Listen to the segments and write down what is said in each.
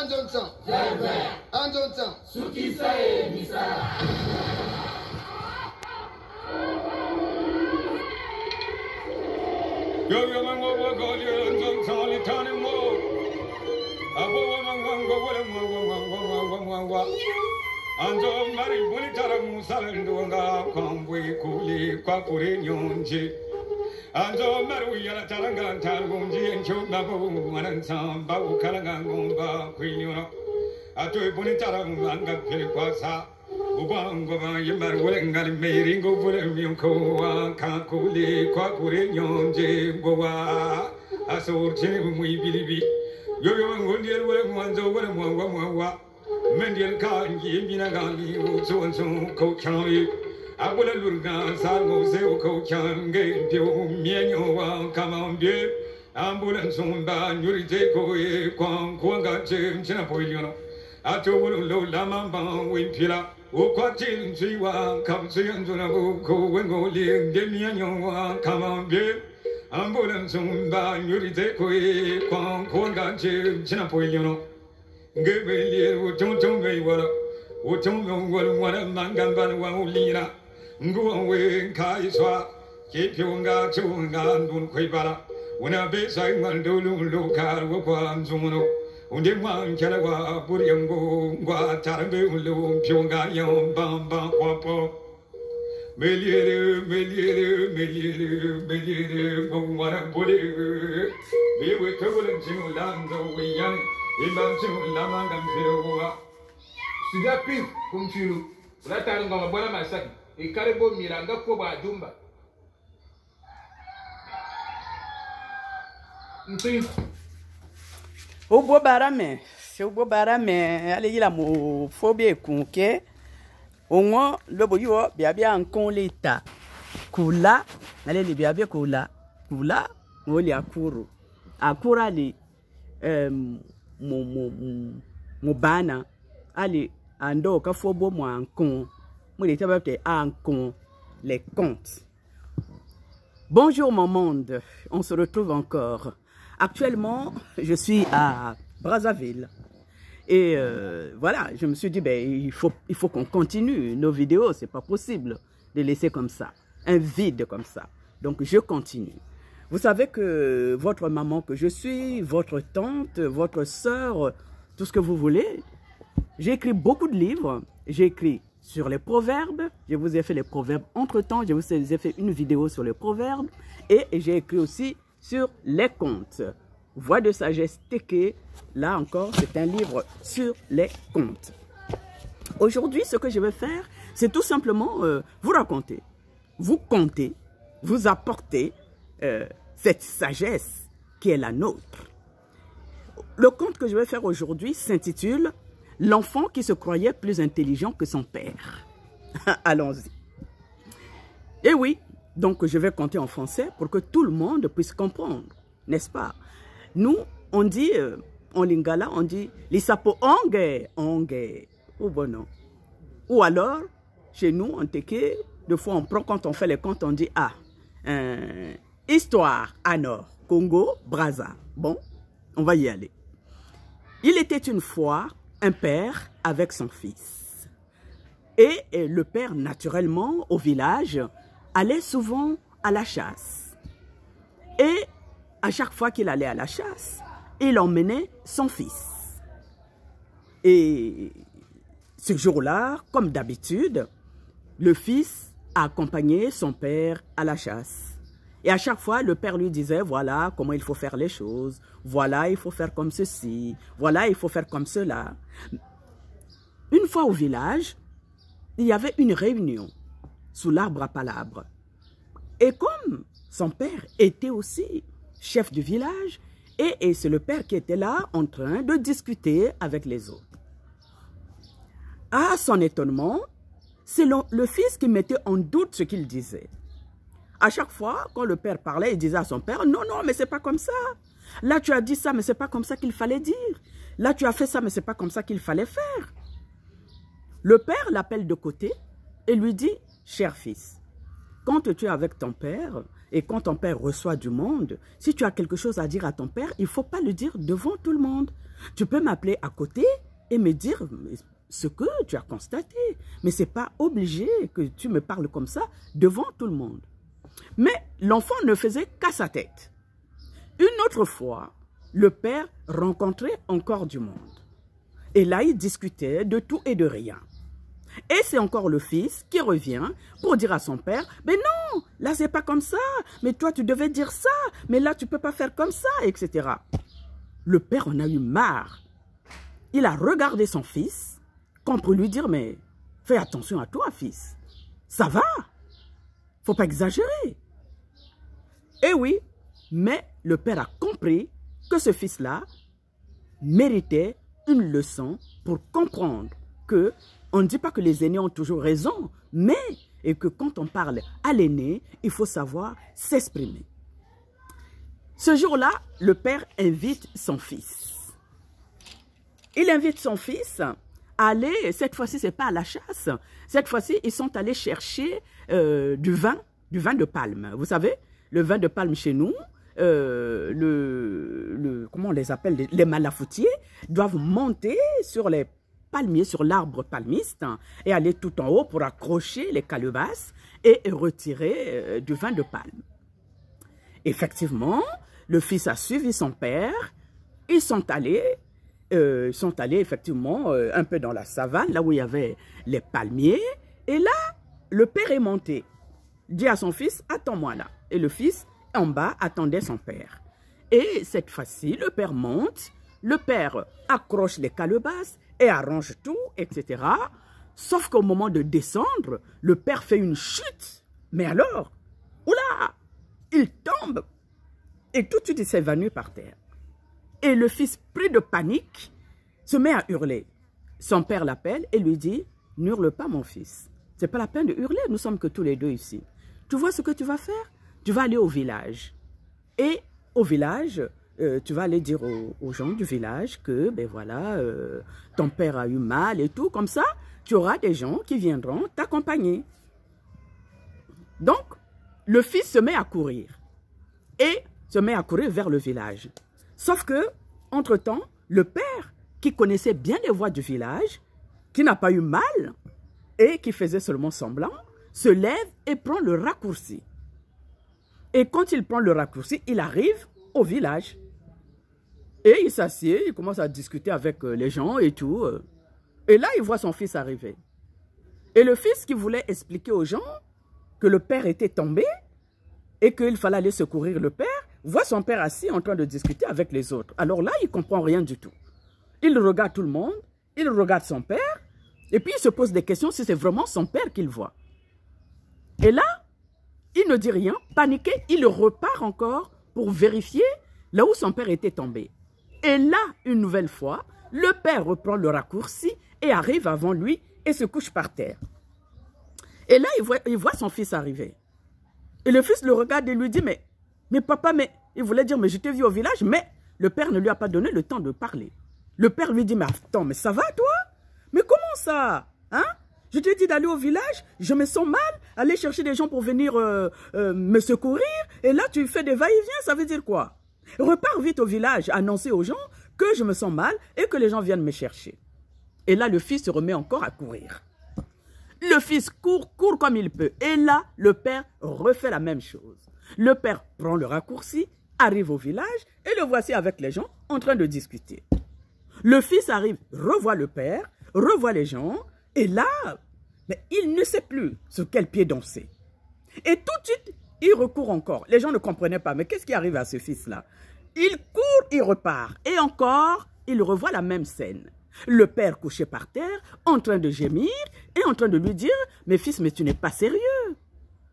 Anjonsan. Anjonsan. Sukisa e misala. Yo mango go Anjonsan le tani mo. Abo mango go Anjo mari buni tara musala ndonga kwambwe kuli kwa kure nyonje. Anjo maru yala taranga tarunji encho babu manan babu kalanga ngomba kwinyono. Atoy buni tara manga pele kwasa. Ubango ba yimar welengal meringo bule myonko wa kakuli kwa kure nyonje gowa. Asor chini mui bilibi. Yo ngondiel wele mwanzo wele mwa. Mendiel kanji mina gangi utsonso ko chami. Abula lurga salgo se ko change pio mienyo wa kamambie. Ambula sonda nyurite ko e kwanga china poiliono. Ato lo lamamba wimpila. O kwatin chiwa kam siyanjuna ko wengo li de mienyo wa kamambie. Ambula sonda nyurite ko e kwanga china poiliono. Gebeli utonto meiwala utonto wala mangamba wa ulina nguwe kaiswa kipyonga chunga ndun kwibala una besa ngandulu lokar wa kwanzuno unde mwankala wa buryango ngwa tarambe ulo pyonga yambamba kwapo meliere ngwa bole bewe togolen jingulando wiyan Sudah pin kumfiru. Udah taruh nggak boleh masak. Ikan ibu miranga ko ba jumba. O bo barame, se o bo barame, ale yila mo phobie kunke. Ongo lobo yo biabia ankon leta. Kula, ale li biabia kula. Kula ngoli akuru. Akura li Mobana, allez, ando kafobo mo ankon, mo les tabate ankon, les comptes. Bonjour mon monde, on se retrouve encore. Actuellement, je suis à Brazzaville. Et voilà, je me suis dit, ben, il faut qu'on continue nos vidéos, c'est pas possible de laisser comme ça, un vide comme ça. Donc je continue. Vous savez que votre maman que je suis, votre tante, votre sœur, tout ce que vous voulez, j'ai écrit beaucoup de livres. J'ai écrit sur les proverbes. Je vous ai fait les proverbes entre-temps. Je vous ai fait une vidéo sur les proverbes. Et j'ai écrit aussi sur les contes. Voix de sagesse Téké. Là encore, c'est un livre sur les contes. Aujourd'hui, ce que je vais faire, c'est tout simplement vous raconter, vous conter, vous apporter cette sagesse qui est la nôtre. Le conte que je vais faire aujourd'hui s'intitule « L'enfant qui se croyait plus intelligent que son père ». Allons-y. Et oui, donc je vais conter en français pour que tout le monde puisse comprendre, n'est-ce pas? Nous, on dit, en lingala, on dit « Lisapo onge, onge » ou bon non. Ou alors, chez nous, en Téké, deux fois on prend, quand on fait les contes, on dit « Ah, histoire à Nord, Congo, Brazza ». Bon, on va y aller. Il était une fois un père avec son fils. Et le père, naturellement, au village, allait souvent à la chasse. Et à chaque fois qu'il allait à la chasse, il emmenait son fils. Et ce jour-là, comme d'habitude, le fils a accompagné son père à la chasse. Et à chaque fois, le père lui disait, voilà comment il faut faire les choses. Voilà, il faut faire comme ceci. Voilà, il faut faire comme cela. Une fois au village, il y avait une réunion sous l'arbre à palabres. Et comme son père était aussi chef du village, et c'est le père qui était là en train de discuter avec les autres. À son étonnement, c'est le fils qui mettait en doute ce qu'il disait. À chaque fois, quand le père parlait, il disait à son père, non, non, mais c'est pas comme ça. Là, tu as dit ça, mais c'est pas comme ça qu'il fallait dire. Là, tu as fait ça, mais c'est pas comme ça qu'il fallait faire. Le père l'appelle de côté et lui dit, cher fils, quand tu es avec ton père Et quand ton père reçoit du monde, si tu as quelque chose à dire à ton père, il ne faut pas le dire devant tout le monde. Tu peux m'appeler à côté et me dire ce que tu as constaté. Mais ce n'est pas obligé que tu me parles comme ça devant tout le monde. Mais l'enfant ne faisait qu'à sa tête. Une autre fois, le père rencontrait encore du monde. Et là, il discutait de tout et de rien. Et c'est encore le fils qui revient pour dire à son père, « Mais non, là, c'est pas comme ça. Mais toi, tu devais dire ça. Mais là, tu peux pas faire comme ça, etc. » Le père en a eu marre. Il a regardé son fils comme pour lui dire, « Mais fais attention à toi, fils. Ça va. Faut pas exagérer. » Et oui, mais le père a compris que ce fils-là méritait une leçon pour comprendre que on ne dit pas que les aînés ont toujours raison, mais et que quand on parle à l'aîné, il faut savoir s'exprimer. Ce jour-là, le père invite son fils. Il invite son fils à aller, cette fois-ci, ce n'est pas à la chasse, cette fois-ci, ils sont allés chercher du vin de palme. Vous savez, le vin de palme chez nous, comment on les appelle, les malafoutiers, doivent monter sur les palmiers, sur l'arbre palmiste et aller tout en haut pour accrocher les calebasses et retirer du vin de palme. Effectivement, le fils a suivi son père, ils sont allés effectivement un peu dans la savane, là où il y avait les palmiers, et là, le père est monté, dit à son fils, attends-moi là, et le fils en bas attendait son père. Et cette fois-ci, le père monte, le père accroche les calebasses et arrange tout, etc. Sauf qu'au moment de descendre, le père fait une chute. Mais alors, oula, il tombe et tout de suite il s'évanouit par terre. Et le fils, pris de panique, se met à hurler. Son père l'appelle et lui dit, « N'hurle pas mon fils. C'est pas la peine de hurler, nous sommes que tous les deux ici. Tu vois ce que tu vas faire? Tu vas aller au village. Et au village, tu vas aller dire aux gens du village que, ben voilà, ton père a eu mal et tout. Comme ça, tu auras des gens qui viendront t'accompagner. » Donc, le fils se met à courir. Et se met à courir vers le village. Sauf que, entre-temps, le père, qui connaissait bien les voies du village, qui n'a pas eu mal et qui faisait seulement semblant, se lève et prend le raccourci. Et quand il prend le raccourci, il arrive au village. Et il s'assied, il commence à discuter avec les gens et tout. Et là, il voit son fils arriver. Et le fils qui voulait expliquer aux gens que le père était tombé et qu'il fallait aller secourir le père, voit son père assis en train de discuter avec les autres. Alors là, il ne comprend rien du tout. Il regarde tout le monde, il regarde son père, et puis il se pose des questions si c'est vraiment son père qu'il voit. Et là, il ne dit rien, paniqué, il repart encore pour vérifier là où son père était tombé. Et là, une nouvelle fois, le père reprend le raccourci et arrive avant lui et se couche par terre. Et là, il voit son fils arriver. Et le fils le regarde et lui dit, mais papa, mais il voulait dire, mais je t'ai vu au village, mais le père ne lui a pas donné le temps de parler. Le père lui dit, mais attends, mais ça va toi? Mais comment ça? Hein? Je t'ai dit d'aller au village, je me sens mal, aller chercher des gens pour venir me secourir, et là tu fais des va-et-vient, ça veut dire quoi? Repars vite au village, annoncer aux gens que je me sens mal et que les gens viennent me chercher. Et là le fils se remet encore à courir. Le fils court comme il peut, et là le père refait la même chose. Le père prend le raccourci, arrive au village, et le voici avec les gens en train de discuter. Le fils arrive, revoit le père, revoit les gens, et là, mais il ne sait plus sur quel pied danser. Et tout de suite, il recourt encore. Les gens ne comprenaient pas, mais qu'est-ce qui arrive à ce fils-là? Il court, il repart. Et encore, il revoit la même scène. Le père couché par terre, en train de gémir, et en train de lui dire, « Mais fils, mais tu n'es pas sérieux.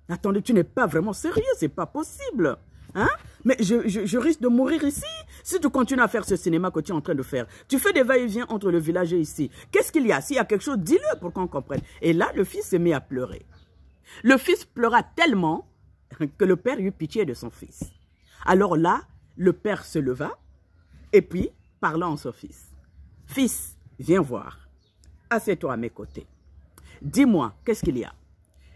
Attendez, tu n'es pas vraiment sérieux, c'est pas possible. Hein? Mais je risque de mourir ici si tu continues à faire ce cinéma que tu es en train de faire. Tu fais des va-et-vient entre le village et ici. Qu'est-ce qu'il y a? S'il y a quelque chose, dis-le pour qu'on comprenne. » Et là, le fils se met à pleurer. Le fils pleura tellement que le père eut pitié de son fils. Alors là, le père se leva et puis parlant à son fils. « Fils, viens voir. Assieds-toi à mes côtés. Dis-moi, qu'est-ce qu'il y a? »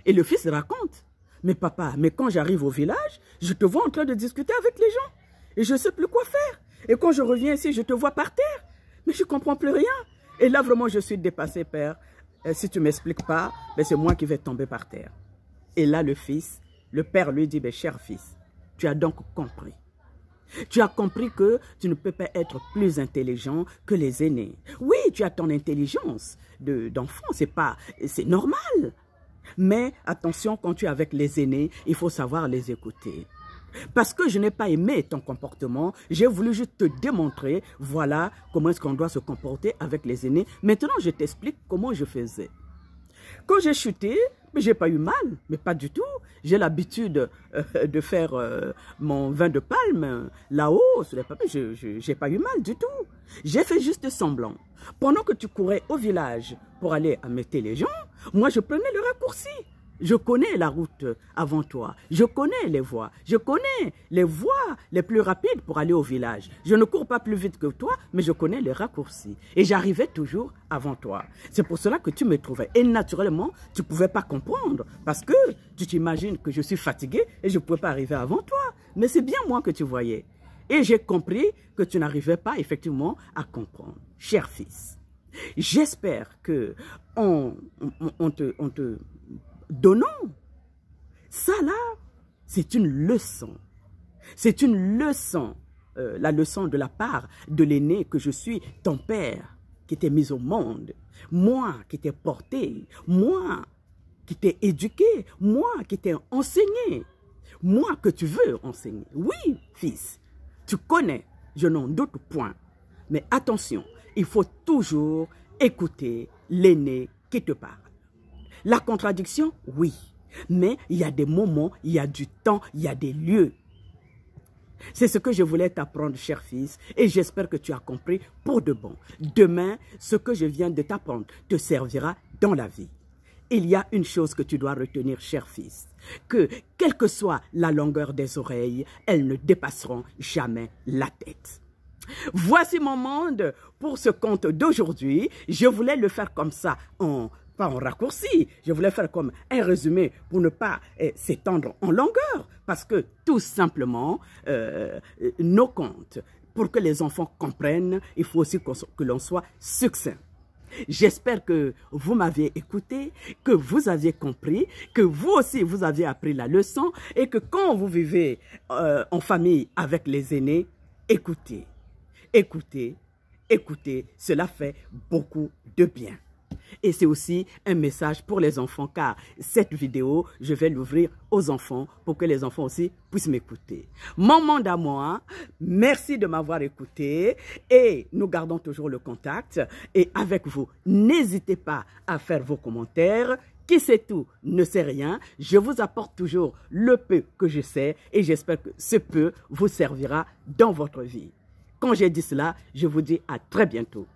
Et le fils raconte. Mais papa, mais quand j'arrive au village, je te vois en train de discuter avec les gens. Et je ne sais plus quoi faire. Et quand je reviens ici, je te vois par terre. Mais je ne comprends plus rien. Et là, vraiment, je suis dépassé, père. Si tu ne m'expliques pas, ben, c'est moi qui vais tomber par terre. Et là, le père lui dit, ben, cher fils, tu as donc compris. Tu as compris que tu ne peux pas être plus intelligent que les aînés. Oui, tu as ton intelligence d'enfant, c'est normal. Mais attention, quand tu es avec les aînés, il faut savoir les écouter. Parce que je n'ai pas aimé ton comportement, j'ai voulu juste te démontrer, voilà comment est-ce qu'on doit se comporter avec les aînés. Maintenant, je t'explique comment je faisais. Quand j'ai chuté, je n'ai pas eu mal, mais pas du tout. J'ai l'habitude de faire mon vin de palme là-haut, sur les papiers. Je n'ai pas eu mal du tout. J'ai fait juste semblant. Pendant que tu courais au village pour aller embêter les gens, moi je prenais le raccourci. Je connais la route avant toi. Je connais les voies. Je connais les voies les plus rapides pour aller au village. Je ne cours pas plus vite que toi, mais je connais les raccourcis. Et j'arrivais toujours avant toi. C'est pour cela que tu me trouvais. Et naturellement, tu ne pouvais pas comprendre. Parce que tu t'imagines que je suis fatigué et je ne pouvais pas arriver avant toi. Mais c'est bien moi que tu voyais. Et j'ai compris que tu n'arrivais pas effectivement à comprendre. Cher fils, j'espère que on te donnons. Ça là, c'est une leçon. C'est une leçon. La leçon de la part de l'aîné que je suis, ton père, qui t'ai mis au monde. Moi qui t'ai porté. Moi qui t'ai éduqué. Moi qui t'ai enseigné. Moi que tu veux enseigner. Oui, fils, tu connais, je n'en doute point. Mais attention, il faut toujours écouter l'aîné qui te parle. La contradiction, oui. Mais il y a des moments, il y a du temps, il y a des lieux. C'est ce que je voulais t'apprendre, cher fils, et j'espère que tu as compris pour de bon. Demain, ce que je viens de t'apprendre te servira dans la vie. Il y a une chose que tu dois retenir, cher fils, que quelle que soit la longueur des oreilles, elles ne dépasseront jamais la tête. Voici mon monde pour ce conte d'aujourd'hui. Je voulais le faire comme ça, pas en raccourci, je voulais faire comme un résumé pour ne pas s'étendre en longueur. Parce que tout simplement, nos contes, pour que les enfants comprennent, il faut aussi que l'on soit succinct. J'espère que vous m'aviez écouté, que vous aviez compris, que vous aussi vous aviez appris la leçon et que quand vous vivez en famille avec les aînés, écoutez, écoutez, écoutez, cela fait beaucoup de bien. Et c'est aussi un message pour les enfants car cette vidéo, je vais l'ouvrir aux enfants pour que les enfants aussi puissent m'écouter. Mon monde à moi, merci de m'avoir écouté et nous gardons toujours le contact. Et avec vous, n'hésitez pas à faire vos commentaires. Qui sait tout ne sait rien. Je vous apporte toujours le peu que je sais et j'espère que ce peu vous servira dans votre vie. Quand j'ai dit cela, je vous dis à très bientôt.